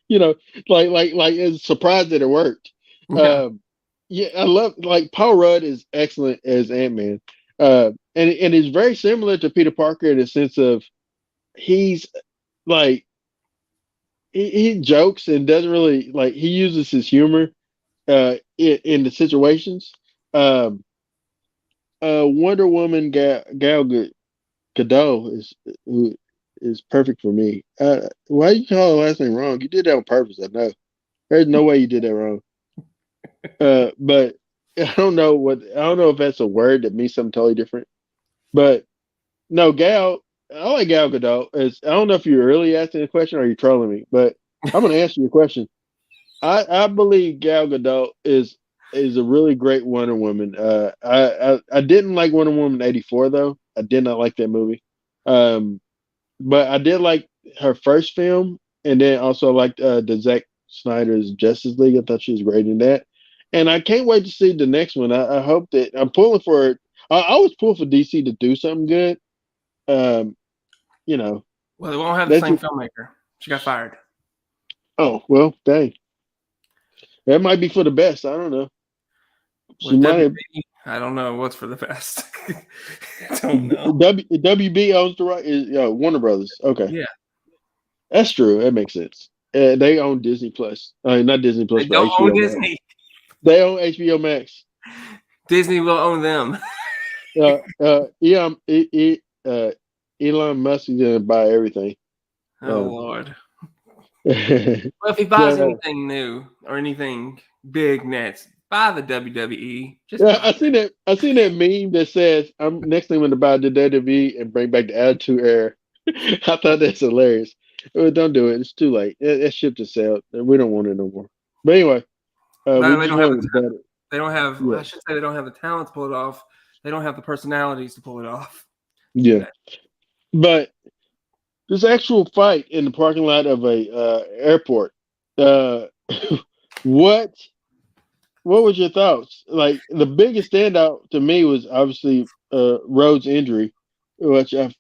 you know, like is surprised that it worked. Yeah. Um, yeah, I love like Paul Rudd is excellent as Ant Man, and he's very similar to Peter Parker in the sense of he's like he jokes and doesn't really like he uses his humor in the situations. Um, Wonder Woman Gadot who is perfect for me. Why you call her last name wrong? You did that on purpose. I know. There's no way you did that wrong. But I don't know if that's a word that means something totally different. But no, I like Gal Gadot. I don't know if you're really asking a question or you're trolling me, but I'm gonna answer your question. I believe Gal Gadot is a really great Wonder Woman. I didn't like Wonder Woman 84 though. I did not like that movie. Um, but I did like her first film, and then also liked the Zack Snyder's Justice League. I thought she was great in that, and I can't wait to see the next one. I hope that I'm pulling for. I always pull for DC to do something good. Um, you know, Well, they won't have the that's same filmmaker. She got fired. oh well, dang, that might be for the best. I don't know. She With might have WB, I don't know what's for the best. I don't know. WB owns the right is Warner Brothers. Okay, Yeah, that's true. That makes sense. They own Disney Plus. Not Disney Plus, they but don't own HBO Max. Disney. They own HBO Max. Disney will own them. Yeah, Elon Musk is gonna buy everything. Oh Um, Lord. but Well, if he buys anything new or anything big next, buy the WWE. Just yeah, buy I it. seen that. I seen that meme that says, "I'm next thing I'm gonna buy the WWE and bring back the Attitude Era." I thought that's hilarious. Don't do it. It's too late. That ship to sail. We don't want it no more. But anyway, we They just don't have the wanted better. they don't have. Well, Yeah, I should say they don't have the talent to pull it off. They don't have the personalities to pull it off. yeah. That But this actual fight in the parking lot of a airport. Uh, what What was your thoughts? Like the biggest standout to me was obviously Rhodes' injury, which it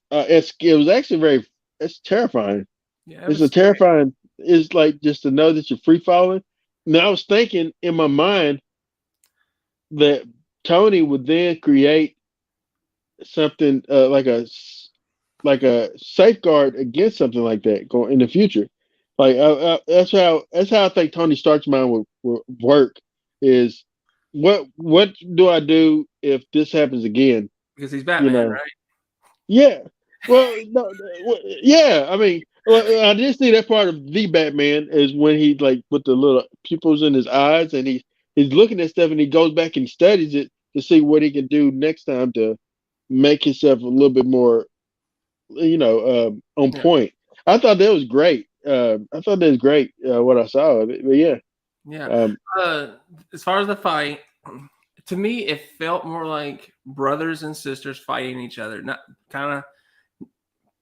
was actually it's terrifying. yeah, it It's was a scary. terrifying. It's like just to know that you're free falling. Now I was thinking in my mind that Tony would then create something like a safeguard against something like that going in the future. Like that's how I think Tony Stark's mind would work. is what do I do if this happens again? because he's You Batman, know, right? yeah. Well, no, yeah. I mean, well, I did see that part of the Batman is when he like with the little pupils in his eyes, and he's looking at stuff, and he goes back and studies it to see what he can do next time to make himself a little bit more, on Yeah, point. I thought that was great. I thought that was great what I saw of it. But yeah, yeah. um, Uh, as far as the fight, to me, it felt more like brothers and sisters fighting each other, not kind of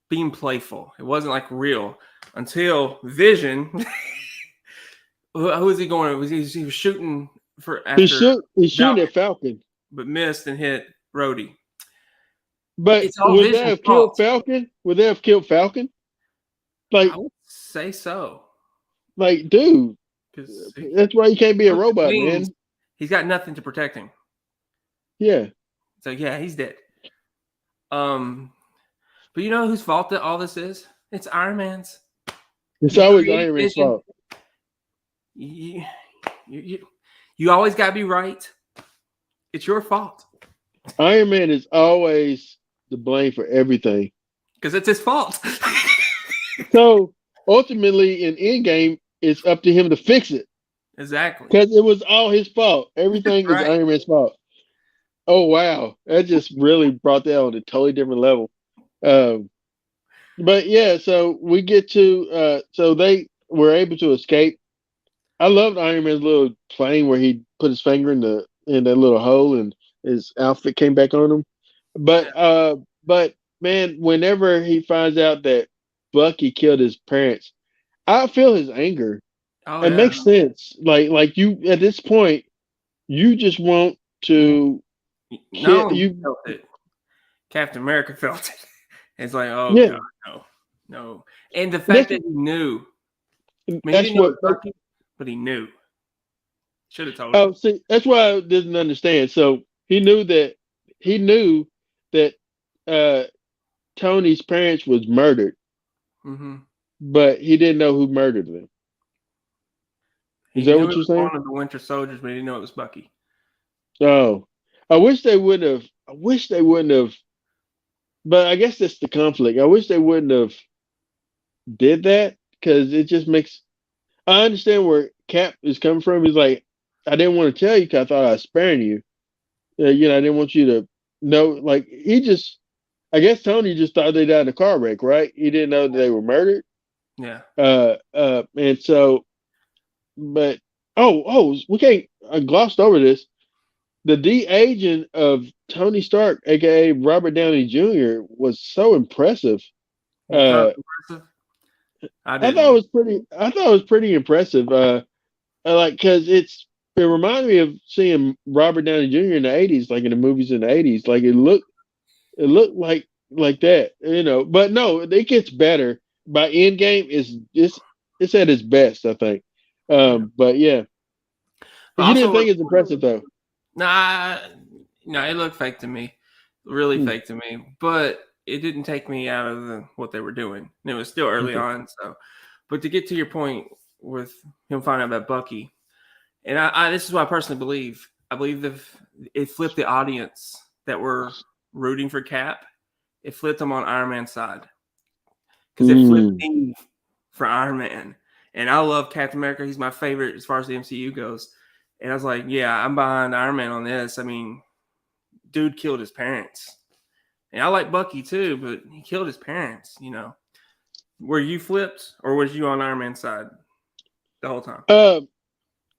being playful. It wasn't like real until Vision. Who was he going? He was shooting for after he's shooting Falcon, at Falcon. but missed and hit Rhodey. But It's all would they Vision's have killed fault. Falcon? Would they have killed Falcon? I Like, would say so dude, because that's why you can't be a look at robot, wings. man. He's got nothing to protect him. Yeah, So yeah, he's dead. Um, but you know whose fault that all this is? It's Iron Man's. it's You always create Iron Man's Vision. fault. You, you always got to be right. It's your fault Iron Man is always the blame for everything. because it's his fault. So ultimately, in Endgame, it's up to him to fix it Exactly. because it was all his fault. Everything is Right. Iron Man's fault. Oh wow, that just really brought that on a totally different level. Um, but yeah, so we get to so they were able to escape. I loved Iron Man's little plane where he put his finger in that little hole and his outfit came back on him. Yeah. But man, whenever he finds out that Bucky killed his parents, I feel his anger. Oh It yeah. makes sense. Like you at this point, you just want to Not kill only he you. felt it, Captain America felt it. It's like, oh Yeah, god, no, no. And the fact that's that he knew. I mean, he that's didn't know it what. was Bucky, but he knew. Should have told him. Oh, see, that's why I didn't understand. So he knew that uh, Tony's parents was murdered, Mm-hmm. but he didn't know who murdered them. Is He that knew what it you're was saying? one of the Winter Soldiers, but he didn't know it was Bucky. Oh, I wish they wouldn't have. I wish they wouldn't have. But I guess that's the conflict. I wish they wouldn't have did that because it just makes. I understand where Cap is coming from. He's like, I didn't want to tell you because I thought I was sparing you. I didn't want you to know. Like he just. I guess Tony just thought they died in a car wreck, right? He didn't know that they were murdered. Yeah. And so, but we can't. I glossed over this. The de-aging of Tony Stark, aka Robert Downey Jr., was so impressive. You thought Uh, it was impressive? I I thought it didn't. was pretty. I thought it was pretty impressive. Like because it reminded me of seeing Robert Downey Jr. in the '80s, like in the movies in the '80s. Like it looked like that, But no, it gets better. By Endgame, it's at its best, I think. Yeah. But yeah, But you didn't also, think it's impressive though. nah, no, it looked fake to me, really Hmm, fake to me. But it didn't take me out of what they were doing. And it was still early okay. on. So, but to get to your point with him finding out about Bucky, and this is what I personally believe. I believe that it flipped the audience that were rooting for Cap. It flipped them on Iron Man's side because it flipped Mm. me for Iron Man. And I love Captain America. He's my favorite as far as the MCU goes. And I was like, yeah, I'm behind Iron Man on this. I mean, dude killed his parents. And I like Bucky too, but he killed his parents. Were you flipped or was you on Iron Man's side the whole time? Uh,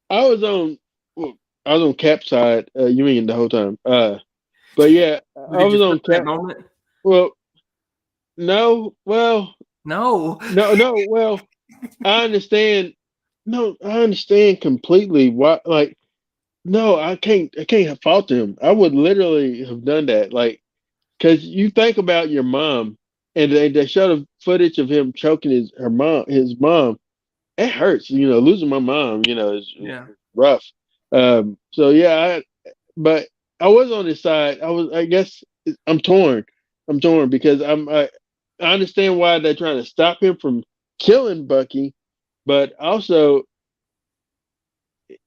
I was on, well, I was on Cap's side. You mean the whole time? But yeah, But I did you was flip on at that Cap. moment? Well, no, well, No. no, no. Well, I understand. No, I understand completely. Why? Like, no, I can't fault him. I would literally have done that. Like, because you think about your mom, and they showed a footage of him choking his mom. It hurts, losing my mom, is Yeah. rough. So yeah, but I was on his side. I guess I'm torn. I'm torn because I understand why they're trying to stop him from killing Bucky, but also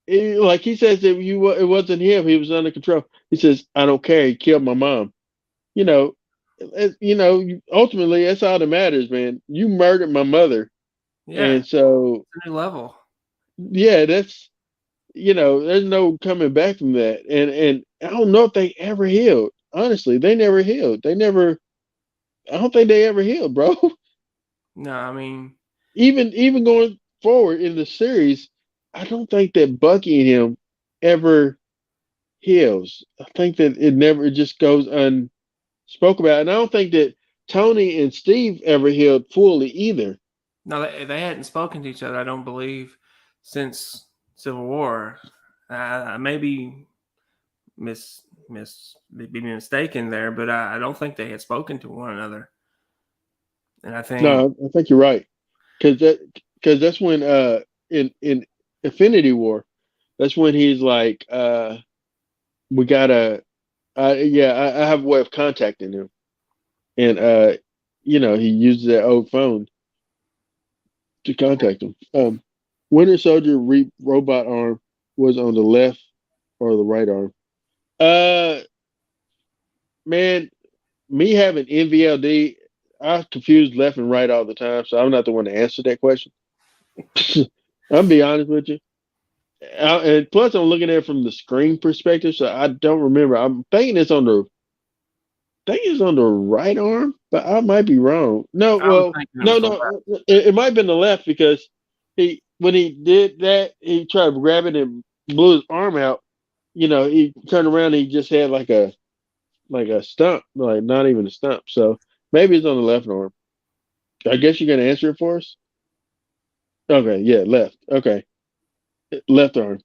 like he says that it wasn't him. He was under control. He says, "I don't care. He killed my mom." You know, ultimately that's all that matters, man. You murdered my mother, Yeah, and so it's a new level. yeah, that's there's no coming back from that. And I don't know if they ever healed. Honestly, they never healed. They never. I don't think they ever healed, bro. No, I mean, Even going forward in the series, I don't think that Bucky and him ever heals. I think that it just goes unspoke about. And I don't think that Tony and Steve ever healed fully either. no, they hadn't spoken to each other. I don't believe since Civil War. I maybe be mistaken there, but I don't think they had spoken to one another. And I think No, I think you're right. Because that's when in Infinity War, that's when he's like, we gotta I have a way of contacting him. And he uses that old phone to contact him. Winter Soldier robot arm was on the left or the right arm. Uh, man, me having NVLD, I confuse left and right all the time, so I'm not the one to answer that question. I'm be honest with you. And plus, I'm looking at it from the screen perspective, so I don't remember. I'm thinking it's on the think it's on the right arm, but I might be wrong. No, I was well, thinking it no, was the no, left. it might have been the left because when he did that, he tried to grab it and blew his arm out. He turned around and he just had like a stump, like not even a stump. So maybe it's on the left arm. I guess you're gonna answer it for us. Okay, yeah, left. Okay, left arm.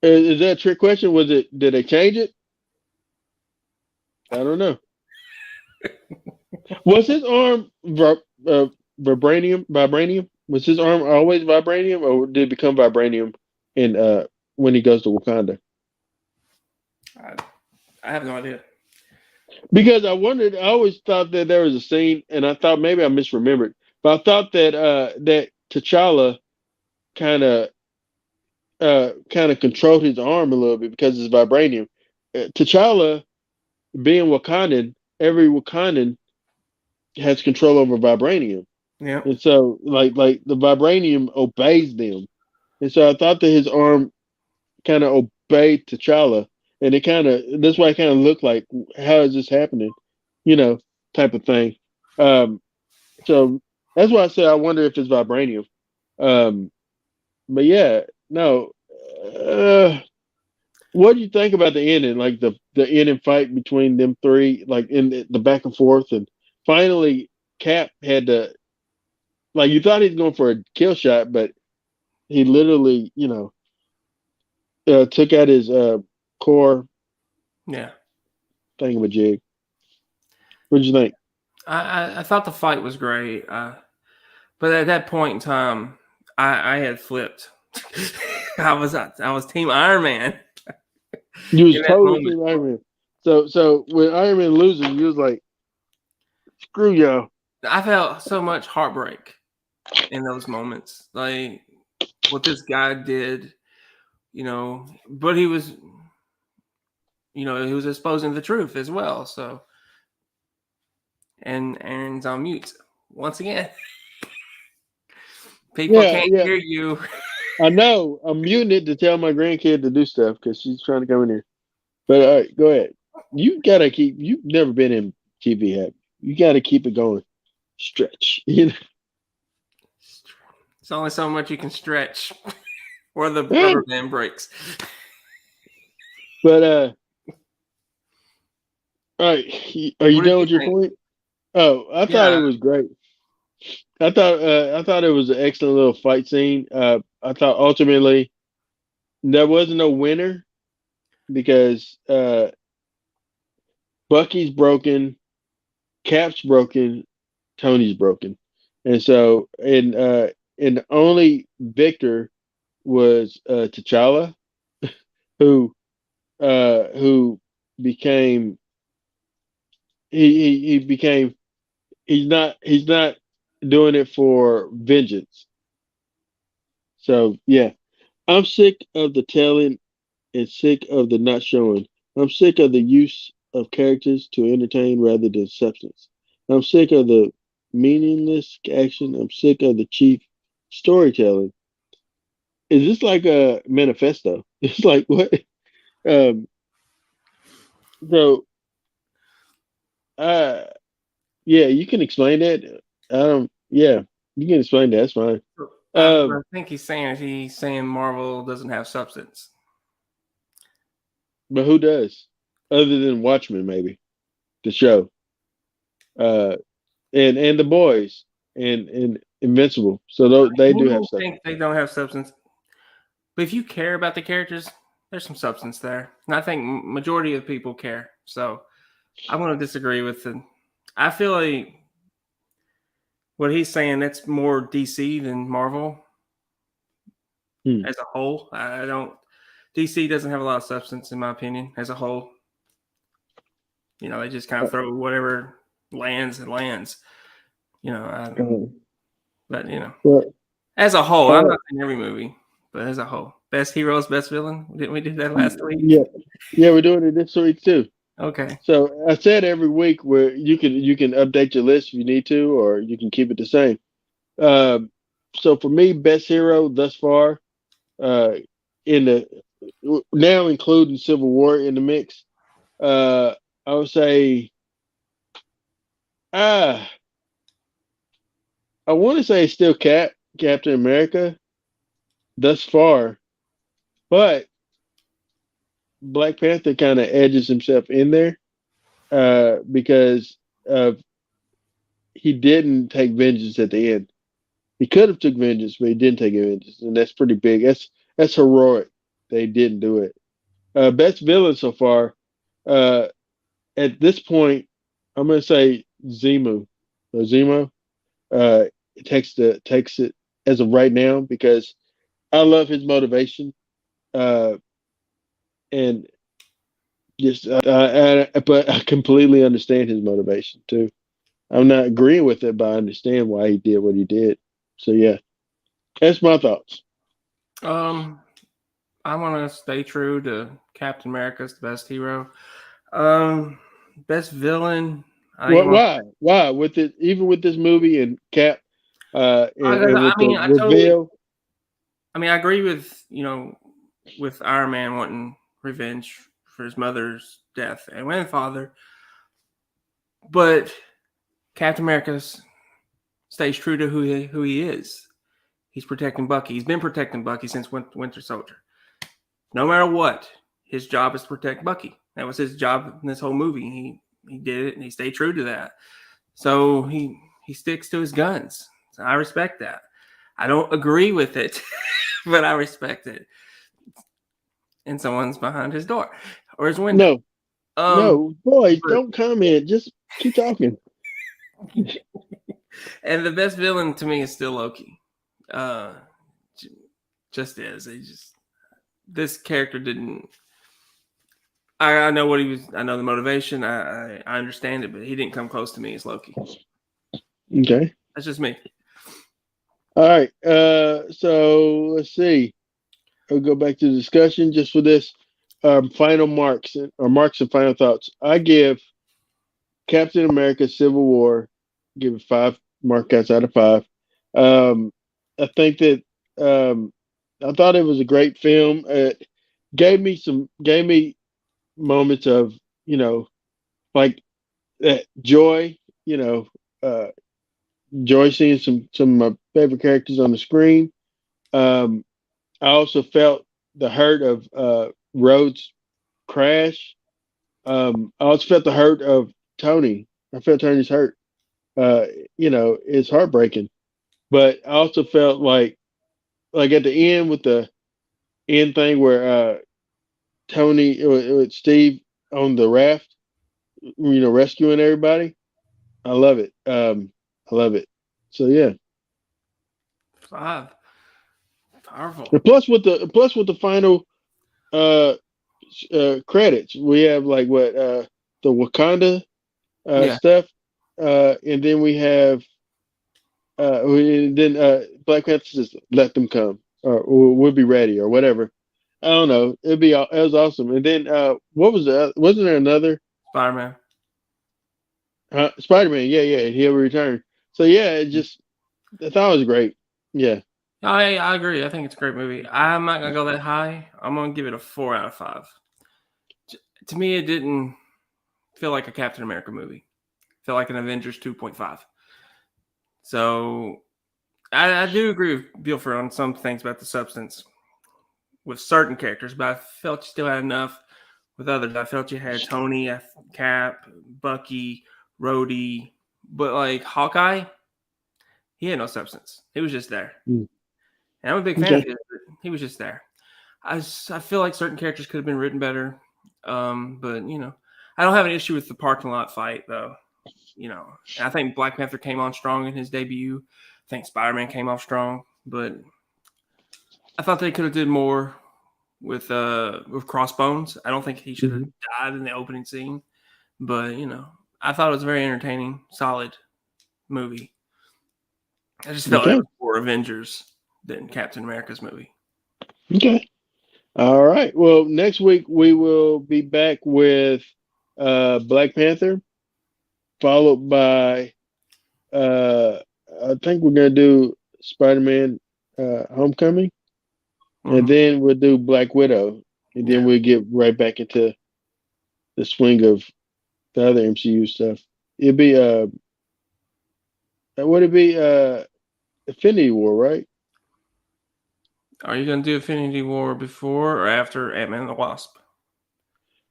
Is that a trick question? Was it? Did they change it? I don't know. Was his arm vibranium? Vibranium? Was his arm always vibranium, or did it become vibranium in when he goes to Wakanda? I, I have no idea. Because I wondered, I always thought that there was a scene, and I thought maybe I misremembered, but I thought that T'Challa kind of controlled his arm a little bit because it's vibranium. T'Challa being Wakandan, every Wakandan has control over vibranium. Yeah. And so, like the vibranium obeys them, and so I thought that his arm kind of obeyed T'Challa, and it kind of that's why it kind of looked like, how is this happening, you know, type of thing. Um, so that's why I said I wonder if it's vibranium. Um, but yeah, no. Uh, what do you think about the ending, like the ending fight between them three, like in the back and forth, and finally Cap had to, like, you thought he was going for a kill shot, but he literally, took out his core Yeah. thingamajig. What did you think? I thought the fight was great. But at that point in time, I had flipped. I was Team Iron Man You was in that totally moment. Team Iron Man. So when Iron Man loses, you was like, screw y'all. I felt so much heartbreak in those moments, like what this guy did. But he was exposing the truth as well. So, and Aaron's on mute once again. People Yeah, can't yeah. hear you. I know. I'm muting it to tell my grandkid to do stuff because she's trying to come in here. But all right, go ahead. You gotta keep. You've never been in TV, have you? You gotta keep it going. Stretch. It's only so much you can stretch, or the But rubber band breaks. all right, are you What did done you with your think? point? Oh, I thought it Yeah, was great. I thought it was an excellent little fight scene. I thought ultimately there was no winner because Bucky's broken, Cap's broken, Tony's broken, and so and the only victor was T'Challa, who became he became he's not doing it for vengeance. So yeah. I'm sick of the telling and sick of the not showing. I'm sick of the use of characters to entertain rather than substance. I'm sick of the meaningless action. I'm sick of the cheap storytelling. Is this like a manifesto? It's like what? Um, so, uh, yeah, you can explain that. Yeah, you can explain that. That's fine. What Um, I think he's saying Marvel doesn't have substance. but who does? Other than Watchmen, maybe the show. Uh, and the boys and Invincible. So they do have People stuff. think they don't have substance, but if you care about the characters, there's some substance there. And I think majority of people care. So I'm going to disagree with it. I feel like what he's saying that's more DC than Marvel Hmm. as a whole. I don't. DC doesn't have a lot of substance in my opinion as a whole. You know, they just kind of throw whatever lands and lands. You know, Uh, but you know, well, as a whole, I'm uh, not saying every movie, but as a whole, best heroes, best villain. Didn't we do that last week? yeah, yeah, we're doing it this week too. Okay. So I said every week where you can update your list if you need to, or you can keep it the same. Um, so for me, best hero thus far, uh, in the now including Civil War in the mix, uh, I would say, ah, I want to say it's still Captain America thus far, but Black Panther kind of edges himself in there because of he didn't take vengeance at the end. He could have took vengeance, but he didn't take vengeance, and that's pretty big. That's heroic. They didn't do it. Best villain so far. Uh, at this point, I'm gonna say Zemo. Or Zemo. Uh, takes it as of right now because I love his motivation. And just but I completely understand his motivation too. I'm not agreeing with it, but I understand why he did what he did. So yeah, that's my thoughts. Um, I want to stay true to Captain America's the best hero. Um, best villain. I think. What? Why? With it, even with this movie and Cap, and I with the mean, I totally. reveal. I mean, I agree with with Iron Man wanting revenge for his mother's death and grandfather, but Captain America stays true to who he is. He's protecting Bucky. He's been protecting Bucky since Winter Soldier. No matter what, his job is to protect Bucky. That was his job in this whole movie. He did it and he stayed true to that. So he sticks to his guns. So I respect that. I don't agree with it, but I respect it. And someone's behind his door or his window. No, Um, no, boys, but, don't comment. Just keep talking. and the best villain to me is still Loki. Uh, just is. This character didn't. I know what he was. I know the motivation. I understand it, but he didn't come close to me as Loki. Okay. That's just me. All right. So let's see. I'll go back to the discussion just for this. Final marks or marks and final thoughts. I give Captain America: Civil War. Give it 5 markouts out of 5. Um, I think that I thought it was a great film. It gave me moments of like joy. Uh, Joy seeing some of my favorite characters on the screen. Um, I also felt the hurt of Rhodes' crash. I also felt the hurt of Tony. I felt Tony's hurt. Uh, it's heartbreaking. But I also felt like at the end with the end thing where Tony with Steve on the raft, rescuing everybody. I love it. I love it. So yeah. 5. Powerful. And plus with the final uh credits, we have like what the Wakanda Yeah. stuff, and then we have then Black Panther just let them come. or would be ready or whatever. I don't know. It was awesome. And then what was the wasn't there another Spider-Man. Spider-Man? Yeah, yeah, he'll return. So yeah, it just I thought it was great. Yeah. I agree. I think it's a great movie. I'm not gonna go that high. I'm gonna give it a 4 out of 5. To me, it didn't feel like a Captain America movie. It felt like an Avengers 2.5. So I do agree with Buford on some things about the substance with certain characters, but I felt you still had enough with others. I felt you had Tony, Cap, Bucky, Rhodey, but like Hawkeye, he had no substance. He was just there. Mm. And I'm a big fan of Okay. his, but he was just there. I feel like certain characters could have been written better. But I don't have an issue with the parking lot fight though. And I think Black Panther came on strong in his debut. I think Spider-Man came off strong, but I thought they could have did more with Crossbones. I don't think he should have Mhm. died in the opening scene, but I thought it was a very entertaining, solid movie. I just felt it Okay. was more Avengers than Captain America's movie. Okay. All right. Well, next week we will be back with Black Panther, followed by I think we're gonna do Spider-Man Homecoming, and Mm-hmm. then we'll do Black Widow, and then Yeah. we'll get right back into the swing of the other MCU stuff. It'd be would it be Infinity War, right? Are you going to do Infinity War before or after Ant-Man and the Wasp?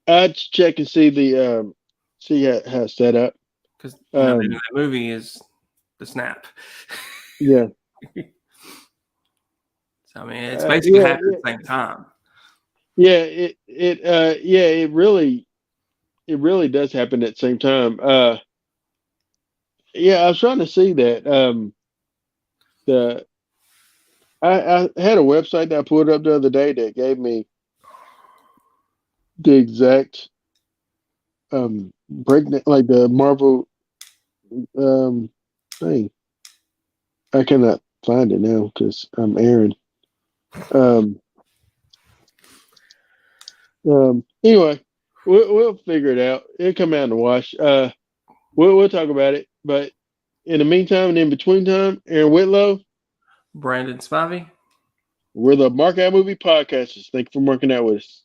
I'd check and see the see how it's set up. Because the name of Um, that movie is The Snap. yeah, So, I mean, it's basically yeah, happening at the same time. yeah. Yeah, it really does happen at the same time. Yeah, I was trying to see that. The I had a website that I pulled up the other day that gave me the exact breakdown, like the Marvel um thing. I cannot find it now because I'm Aaron. Um, anyway, we'll figure it out. It'll come out in the wash. We'll talk about it. But in the meantime and in between time, Aaron Whitlow, Brandon Spivey. we're the Mark Out Movie Podcasters. Thank you for marking out with us.